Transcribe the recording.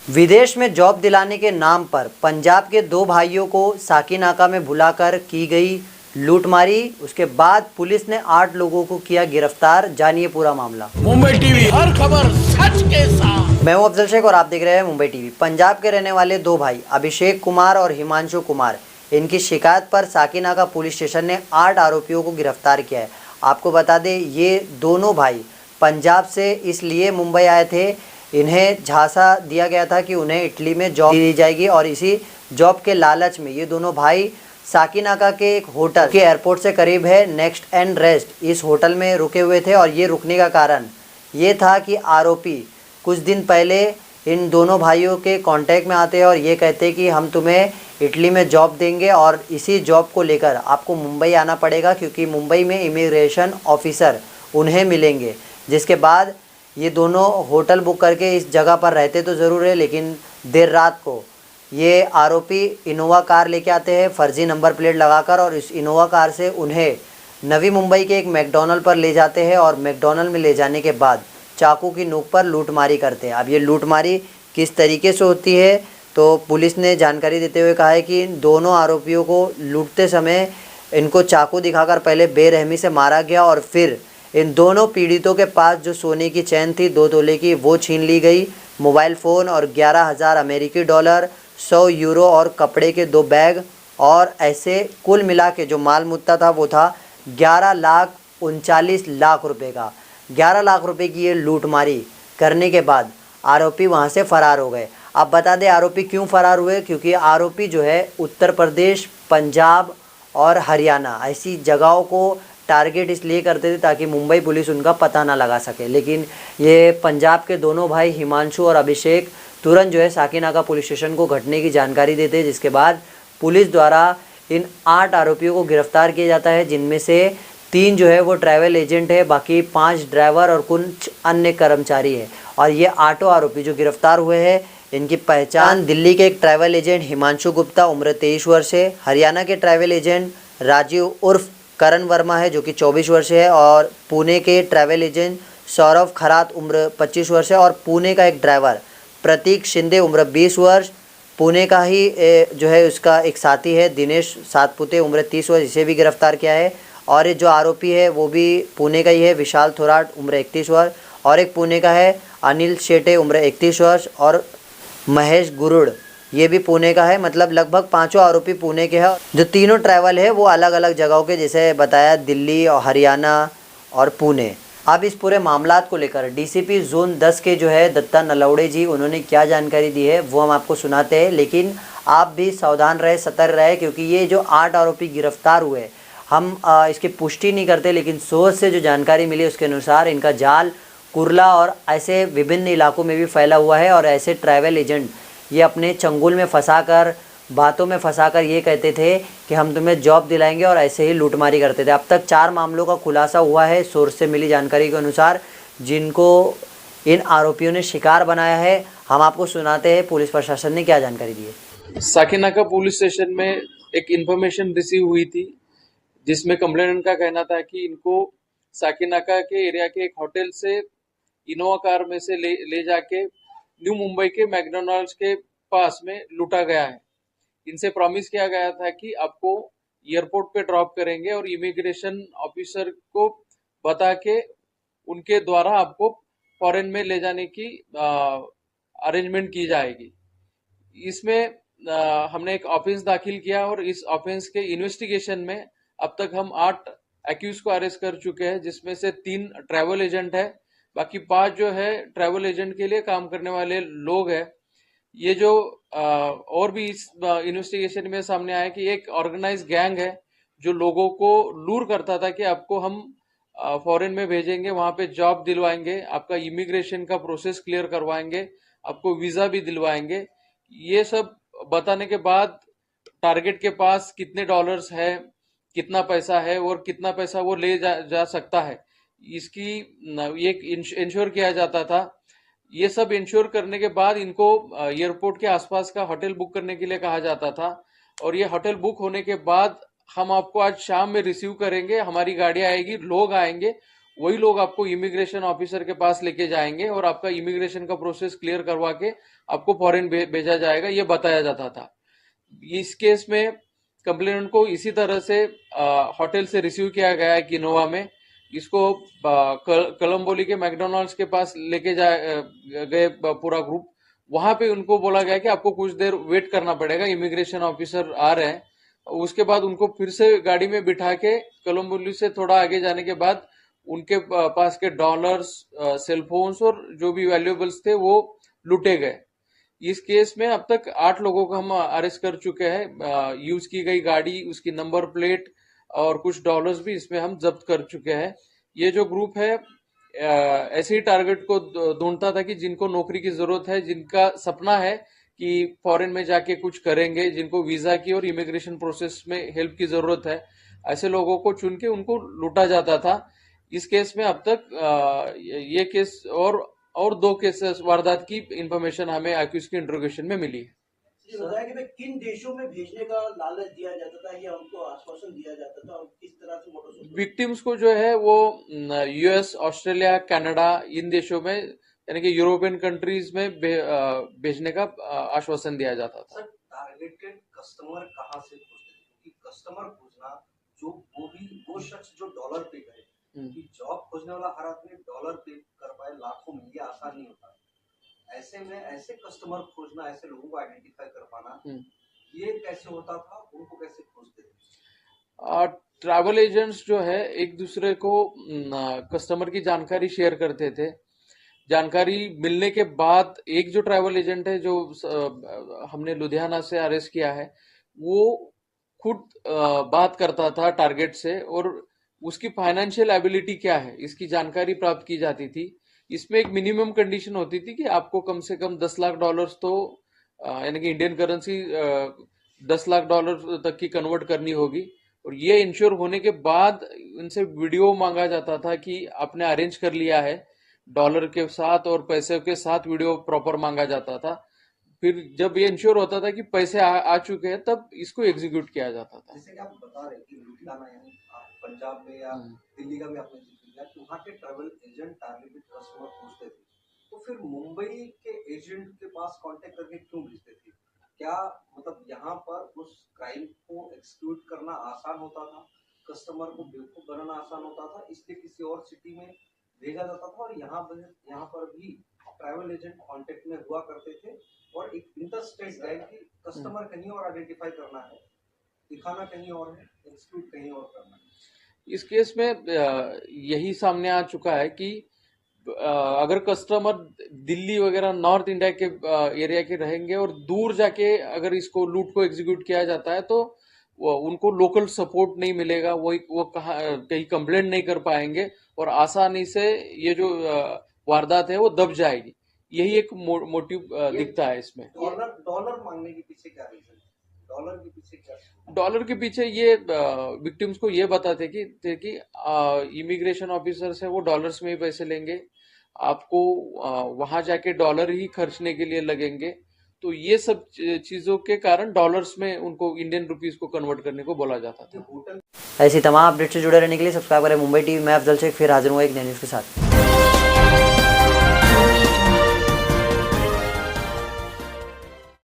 विदेश में जॉब दिलाने के नाम पर पंजाब के दो भाइयों को साकीनाका में बुलाकर की गई लूटमारी। उसके बाद पुलिस ने 8 लोगों को किया गिरफ्तार। जानिए पूरा मामला। मुंबई टीवी, हर खबर सच के साथ। मैं हूं अफजल शेख और आप देख रहे हैं मुंबई टीवी। पंजाब के रहने वाले दो भाई अभिषेक कुमार और हिमांशु कुमार, इनकी शिकायत पर साकीनाका पुलिस स्टेशन ने 8 आरोपियों को गिरफ्तार किया है। आपको बता दें, ये दोनों भाई पंजाब से इसलिए मुंबई आए थे, इन्हें झांसा दिया गया था कि उन्हें इटली में जॉब दी जाएगी और इसी जॉब के लालच में ये दोनों भाई साकीनाका के एक होटल के एयरपोर्ट से करीब है नेक्स्ट एंड रेस्ट, इस होटल में रुके हुए थे। और ये रुकने का कारण ये था कि आरोपी कुछ दिन पहले इन दोनों भाइयों के कांटेक्ट में आते हैं और ये कहते हैं कि हम तुम्हें इटली में जॉब देंगे और इसी जॉब को लेकर आपको मुंबई आना पड़ेगा, क्योंकि मुंबई में इमिग्रेशन ऑफिसर उन्हें मिलेंगे। जिसके बाद ये दोनों होटल बुक करके इस जगह पर रहते तो ज़रूर है, लेकिन देर रात को ये आरोपी इनोवा कार लेके आते हैं फर्जी नंबर प्लेट लगाकर, और इस इनोवा कार से उन्हें नवी मुंबई के एक मैकडॉनल्ड पर ले जाते हैं और मैकडॉनल्ड में ले जाने के बाद चाकू की नोक पर लूटमारी करते हैं। अब ये लूटमारी किस तरीके से होती है, तो पुलिस ने जानकारी देते हुए कहा है कि इन दोनों आरोपियों को लूटते समय इनको चाकू दिखाकर पहले बेरहमी से मारा गया और फिर इन दोनों पीड़ितों के पास जो सोने की चैन थी 2 तोले की, वो छीन ली गई। मोबाइल फ़ोन और 11,000 अमेरिकी डॉलर, 100 यूरो और कपड़े के 2 बैग, और ऐसे कुल मिला के जो माल मुद्दा था वो था 11,39,00,000 रुपये का। 11 लाख रुपए की ये लूटमारी करने के बाद आरोपी वहाँ से फ़रार हो गए। अब बता दें आरोपी क्यों फ़रार हुए, क्योंकि आरोपी जो है उत्तर प्रदेश, पंजाब और हरियाणा ऐसी जगहों को टारगेट इसलिए करते थे ताकि मुंबई पुलिस उनका पता ना लगा सके। लेकिन ये पंजाब के दोनों भाई हिमांशु और अभिषेक तुरंत जो है साकीनाका पुलिस स्टेशन को घटने की जानकारी देते हैं, जिसके बाद पुलिस द्वारा इन 8 आरोपियों को गिरफ्तार किया जाता है, जिनमें से 3 जो है वो ट्रैवल एजेंट है, बाकी 5 ड्राइवर और कुछ अन्य कर्मचारी है। और ये 8 आरोपी जो गिरफ्तार हुए हैं, इनकी पहचान दिल्ली के एक ट्रैवल एजेंट हिमांशु गुप्ता उम्र 23 वर्ष है, हरियाणा के ट्रैवल एजेंट राजीव उर्फ करण वर्मा है जो कि 24 वर्ष है, और पुणे के ट्रैवल एजेंट सौरभ खरात उम्र 25 वर्ष है, और पुणे का एक ड्राइवर प्रतीक शिंदे उम्र 20 वर्ष, पुणे का ही जो है उसका एक साथी है दिनेश सातपुते उम्र 30 वर्ष, इसे भी गिरफ्तार किया है। और ये जो आरोपी है वो भी पुणे का ही है, विशाल थोराट उम्र 31 वर्ष, और एक पुणे का है अनिल शेटे उम्र 31 वर्ष, और महेश गुरुड़ ये भी पुणे का है। मतलब लगभग 5 आरोपी पुणे के हैं। जो तीनों ट्रैवल है वो अलग अलग जगहों के, जैसे बताया दिल्ली और हरियाणा और पुणे। अब इस पूरे मामलात को लेकर डीसीपी जोन 10 के जो है दत्ता नलवड़े जी, उन्होंने क्या जानकारी दी है वो हम आपको सुनाते हैं। लेकिन आप भी सावधान रहे, सतर्क रहे, क्योंकि ये जो 8 आरोपी गिरफ्तार हुए, हम इसकी पुष्टि नहीं करते, लेकिन सोर्स से जो जानकारी मिली उसके अनुसार इनका जाल कुर्ला और ऐसे विभिन्न इलाकों में भी फैला हुआ है। और ऐसे ट्रैवल एजेंट ये अपने चंगुल में फंसाकर, बातों में फंसाकर ये कहते थे कि हम तुम्हें जॉब दिलाएंगे, और ऐसे ही लूटमारी करते थे। अब तक 4 मामलों का खुलासा हुआ है सोर्स से मिली जानकारी के अनुसार, जिनको इन आरोपियों ने शिकार बनाया है। हम आपको सुनाते हैं पुलिस प्रशासन ने क्या जानकारी दी है। साकीनाका पुलिस स्टेशन में एक इन्फॉर्मेशन रिसीव हुई थी, जिसमें कंप्लेनेंट का कहना था कि इनको साकीनाका के एरिया के एक होटल से इनोवा कार में से ले जाके न्यू मुंबई के मैकडॉनल्ड्स के पास में लूटा गया है। इनसे प्रॉमिस किया गया था कि आपको एयरपोर्ट पे ड्रॉप करेंगे और इमिग्रेशन ऑफिसर को बता के उनके द्वारा आपको फॉरेन में ले जाने की अरेंजमेंट की जाएगी। इसमें हमने एक ऑफेंस दाखिल किया और इस ऑफेंस के इन्वेस्टिगेशन में अब तक हम 8 एक्यूज को अरेस्ट कर चुके हैं, जिसमें से 3 ट्रैवल एजेंट है, बाकी 5 जो है ट्रैवल एजेंट के लिए काम करने वाले लोग हैं। ये जो और भी इस इन्वेस्टिगेशन में सामने आया कि एक ऑर्गेनाइज गैंग है जो लोगों को लूर करता था कि आपको हम फॉरेन में भेजेंगे, वहां पे जॉब दिलवाएंगे, आपका इमिग्रेशन का प्रोसेस क्लियर करवाएंगे, आपको वीजा भी दिलवाएंगे। ये सब बताने के बाद टारगेट के पास कितने डॉलर्स है, कितना पैसा है और कितना पैसा वो ले जा सकता है, इसकी एक इंश्योर किया जाता था। ये सब इंश्योर करने के बाद इनको एयरपोर्ट के आसपास का होटल बुक करने के लिए कहा जाता था, और ये होटल बुक होने के बाद हम आपको आज शाम में रिसीव करेंगे, हमारी गाड़ी आएगी, लोग आएंगे, वही लोग आपको इमिग्रेशन ऑफिसर के पास लेके जाएंगे और आपका इमिग्रेशन का प्रोसेस क्लियर करवा के आपको फॉरेन भेजा जाएगा, ये बताया जाता था। इस केस में कंप्लेनेंट को इसी तरह से होटल से रिसीव किया गया है किनोवा में। इसको कोलंबोली के मैकडोनल्ड्स के पास लेके गए पूरा ग्रुप। वहां पे उनको बोला गया कि आपको कुछ देर वेट करना पड़ेगा, इमिग्रेशन ऑफिसर आ रहे हैं। उसके बाद उनको फिर से गाड़ी में बिठा के कोलंबोली से थोड़ा आगे जाने के बाद उनके पास के डॉलर्स, सेलफोन्स और जो भी वैल्यूएबल्स थे वो लूटे गए। इस केस में अब तक 8 लोगों को हम अरेस्ट कर चुके हैं। यूज की गई गाड़ी, उसकी नंबर प्लेट और कुछ डॉलर्स भी इसमें हम जब्त कर चुके हैं। ये जो ग्रुप है ऐसे ही टारगेट को ढूंढता था कि जिनको नौकरी की जरूरत है, जिनका सपना है कि फॉरेन में जाके कुछ करेंगे, जिनको वीजा की और इमिग्रेशन प्रोसेस में हेल्प की जरूरत है, ऐसे लोगों को चुन के उनको लूटा जाता था। इस केस में अब तक ये केस और 2 केसेस वारदात की इंफॉर्मेशन हमें एक्यूज की इंट्रोगेशन में मिली है। ये बताया कि भाई किन देशों में भेजने का लालच दिया जाता था या उनको आश्वासन दिया जाता था और किस तरह से मोटरसाइकिल विक्टिम्स को जो है वो यूएस, ऑस्ट्रेलिया, कनाडा, इन देशों में यानी कि यूरोपियन कंट्रीज में भेजने का आश्वासन दिया जाता था। सर, टारगेटेड कस्टमर कहाँ से खोजते थे? क्योंकि कस्टमर खोजना जो वो शख्स जो डॉलर पे करे, कि जॉब खोजने वाला हर आदमी डॉलर पे कर पाए लाखों में, ये आसान नहीं होता। ऐसे में ऐसे कस्टमर खोजना, ऐसे लोगों को आइडेंटिफाई कर पाना, ये कैसे होता था? उनको कैसे खोजते थे? ट्रैवल एजेंट्स जो है एक दूसरे को कस्टमर की जानकारी शेयर करते थे। जानकारी मिलने के बाद एक जो ट्रैवल एजेंट है जो हमने लुधियाना से अरेस्ट किया है, वो खुद बात करता था टारगेट से और उसकी फाइनेंशियल एबिलिटी क्या है इसकी जानकारी प्राप्त की जाती थी। इसमें एक मिनिमम कंडीशन होती थी कि आपको कम से कम $10 लाख तो यानी कि इंडियन करेंसी $10 लाख तक की कन्वर्ट करनी होगी। और ये इंश्योर होने के बाद उनसे वीडियो मांगा जाता था कि आपने अरेंज कर लिया है, डॉलर के साथ और पैसे के साथ वीडियो प्रॉपर मांगा जाता था। फिर जब ये इंश्योर होता था कि पैसे आ चुके हैं तब इसको एग्जीक्यूट किया जाता था। जैसे कि आप बता रहे कि लुधियाना यानी पंजाब में या दिल्ली का भी आपने जिक्र किया कि वहाँ के ट्रैवल एजेंट टारगेटेड कस्टमर पूछते थे, तो फिर मुंबई के एजेंट के पास कांटेक्ट करके क्यों भेजते थे? क्या मतलब यहाँ पर उस क्राइम को एक्सक्यूट करना आसान होता था, कस्टमर को बेवकूफ बनाना आसान होता था, इसलिए किसी और सिटी में भेजा जाता था? और यहाँ पर भी ट्रैवल एजेंट कांटेक्ट में हुआ करते थे और एक इंटरस्टेट गाइड की कस्टमर कहीं और आइडेंटिफाई करना है, दिखाना कहीं और है, एक्सक्यूट कहीं और करना है। इस केस में यही सामने आ चुका है कि अगर कस्टमर दिल्ली वगैरह नॉर्थ इंडिया के एरिया के रहेंगे और दूर जाके अगर इसको लूट को एग्जीक्यूट किया जाता है तो उनको लोकल सपोर्ट नहीं मिलेगा, वो कहीं कंप्लेंट नहीं कर पाएंगे और आसानी से ये जो वारदात है वो दब जाएगी। यही एक मोटिव दिखता है इसमें। डॉलर मांगने के पीछे क्या रीजन है? डॉलर के पीछे ये विक्टिम्स को ये बताते थे कि इमिग्रेशन ऑफिसर है वो डॉलर्स में ही पैसे लेंगे, आपको वहां जाके डॉलर ही खर्चने के लिए लगेंगे। तो ये सब चीजों के कारण डॉलर्स में उनको इंडियन रुपीस को कन्वर्ट करने को बोला जाता था। ऐसी तमाम अपडेट से जुड़े रहने के लिए सब्सक्राइब करें मुंबई टीवी। मैं अफजल शेख फिर हाजिर हूँ एक नई न्यूज़ के साथ।